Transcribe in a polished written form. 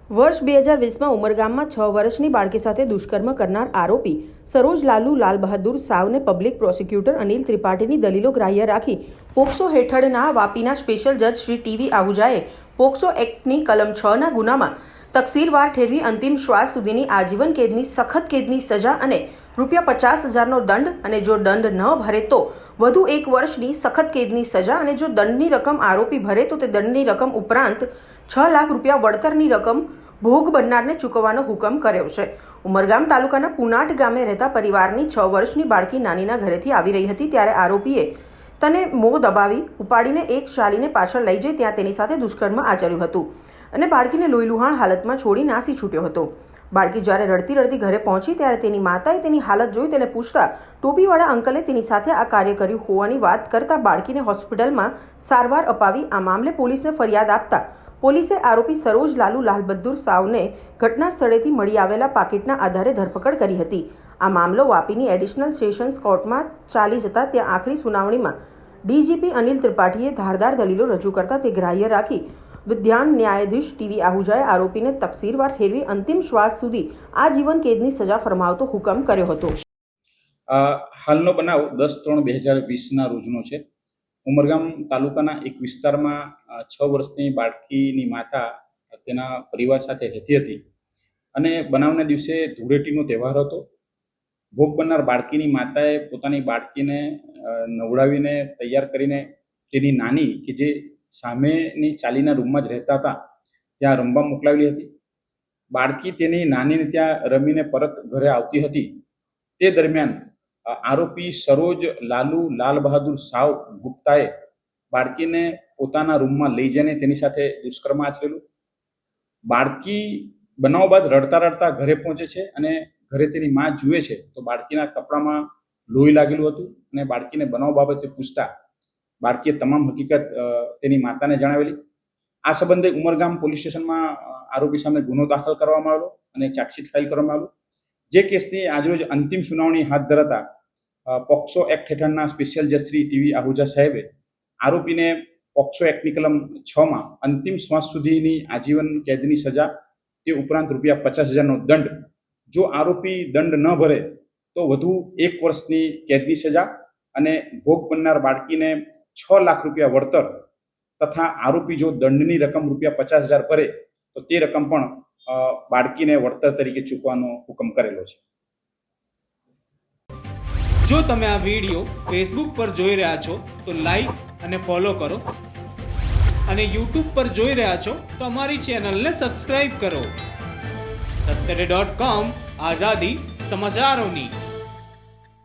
વર્ષ 2020માં ઉમરગામમાં 6 વર્ષની બાળકી સાથે દુષ્કર્મ કરનાર આરોપી સરોજ લાલુ લાલ બહાદુર સાવને પબ્લિક પ્રોસિક્યુટર અનિલ ત્રિપાઠીની દલીલો ગ્રાહ્ય રાખી પોક્સો હેઠળના વાપીના સ્પેશિયલ જજ શ્રી ટીવી આહુજાએ પોક્સો એક્ટની કલમ 6ના ગુનામાં તકસીરવાર ઠેરવી અંતિમ શ્વાસ સુધીની આજીવન કેદની સખત કેદની સજા અને ₹50,000નો દંડ અને જો દંડ ન ભરે તો વધુ 1 વર્ષની સખત કેદની સજા અને જો દંડની રકમ આરોપી ભરે તો તે દંડની રકમ ઉપરાંત ₹6 લાખ વળતરની રકમ ભોગ બનનારને ચૂકવવાનો હુકમ કર્યો છે। ઉમરગામ તાલુકાના પુનાટ ગામે રહેતા પરિવારની 6 વર્ષની બાળકી નાનીના ઘરેથી આવી રહી હતી ત્યારે આરોપીએ તને મોં દબાવી ઉપાડીને એક ચાલીને પાછળ લઈ જઈ ત્યાં તેની સાથે દુષ્કર્મ આચર્યું હતું અને બાળકીને લોહીલુહાણ હાલતમાં છોડી નાસી છૂટ્યો હતો। બાળકી જ્યારે રડતી રડતી ઘરે પહોંચી ત્યારે તેની માતાએ તેની હાલત જોઈ તેને પૂછતા ટોપીવાળા અંકલે તેની સાથે આ કાર્ય કર્યું હોવાની વાત કરતા બાળકીને હોસ્પિટલમાં સારવાર અપાવી આ મામલે પોલીસને ફરિયાદ આપતા પોલીસે આરોપી સરોજ લાલુ લાલ બહાદુર સાવને ઘટના સ્થળેથી મળી આવેલા પાકીટના આધારે ધરપકડ કરી હતી। આ મામલો વાપીની એડિશનલ સેશન્સ કોર્ટમાં ચાલી જતા ત્યાં આખરી સુનાવણીમાં ડીજીપી અનિલ ત્રિપાઠીએ ધારદાર દલીલો રજૂ કરતા તે ગ્રાહ્ય રાખી વિધાન ન્યાયાધીશ ટીવી આહુજાએ આરોપીને તકસીરવાર ઠેરવી અંતિમ શ્વાસ સુધી આજીવન કેદની સજા ફરમાવતો હુકમ કર્યો હતો। હાલનો બનાવ 10/3/2020ના રોજનો છે। ઉમરગામ તાલુકાના એક વિસ્તારમાં 6 વર્ષની બાળકીની માતા તેના પરિવાર સાથે રહેતી હતી અને બનાવના દિવસે ધૂળેટીનો તહેવાર હતો। ભોગ બનનાર બાળકીની માતાએ પોતાની બાળકીને નવડાવીને તૈયાર કરીને તેની નાની કે જે સામેની ચાલીના રૂમમાં જ રહેતા હતા ત્યાં રમવા મોકલાવેલી હતી। બાળકી તેની નાનીને ત્યાં રમીને પરત ઘરે આવતી હતી તે દરમિયાન આરોપી સરોજ લાલુ લાલ બહાદુર સાવ ગુપ્તાએ બાળકીને પોતાના રૂમમાં લઈ જઈને તેની સાથે દુષ્કર્મ આચરેલું। બાળકી બનાવ બાદ રડતા રડતા ઘરે પહોંચે છે અને ઘરે તેની માં જુએ છે તો બાળકીના કપડામાં લોહી લાગેલું હતું અને બાળકીને બનાવ બાબતે પૂછતા બાળકીએ તમામ હકીકત તેની માતાને જણાવેલી। આ સંબંધે ઉમરગામ પોલીસ સ્ટેશનમાં આરોપી સામે ગુનો દાખલ કરવામાં આવ્યો અને ચાર્જશીટ ફાઇલ કરવામાં આવ્યો। જે કેસની આજરોજ અંતિમ સુનાવણી હાથ ધરાતા પોક્સો એક્ટ હેઠળના સ્પેશિયલ જજ શ્રી ટીવી આહુજા સાહેબે આરોપીને પોક્સો એક્ટની કલમ 6માં અંતિમ શ્વાસ સુધીની આજીવન કેદની સજા તે ઉપરાંત ₹50,000નો દંડ જો આરોપી દંડ ન ભરે તો વધુ 1 વર્ષની કેદની સજા અને ભોગ બનનાર બાળકીને ₹6 લાખ વળતર તથા આરોપી જો દંડની રકમ ₹50,000 ભરે તો તે રકમ પણ બાળકીને વળતર તરીકે ચૂકવવાનો હુકમ કરેલો છે। જો તમે આ વિડીયો ફેસબુક પર જોઈ રહ્યા છો તો લાઈક અને ફોલો કરો અને યુટ્યુબ પર જોઈ રહ્યા છો તો અમારી ચેનલને સબસ્ક્રાઇબ કરો। સત્તરે.com આઝાદી સમાચારોની।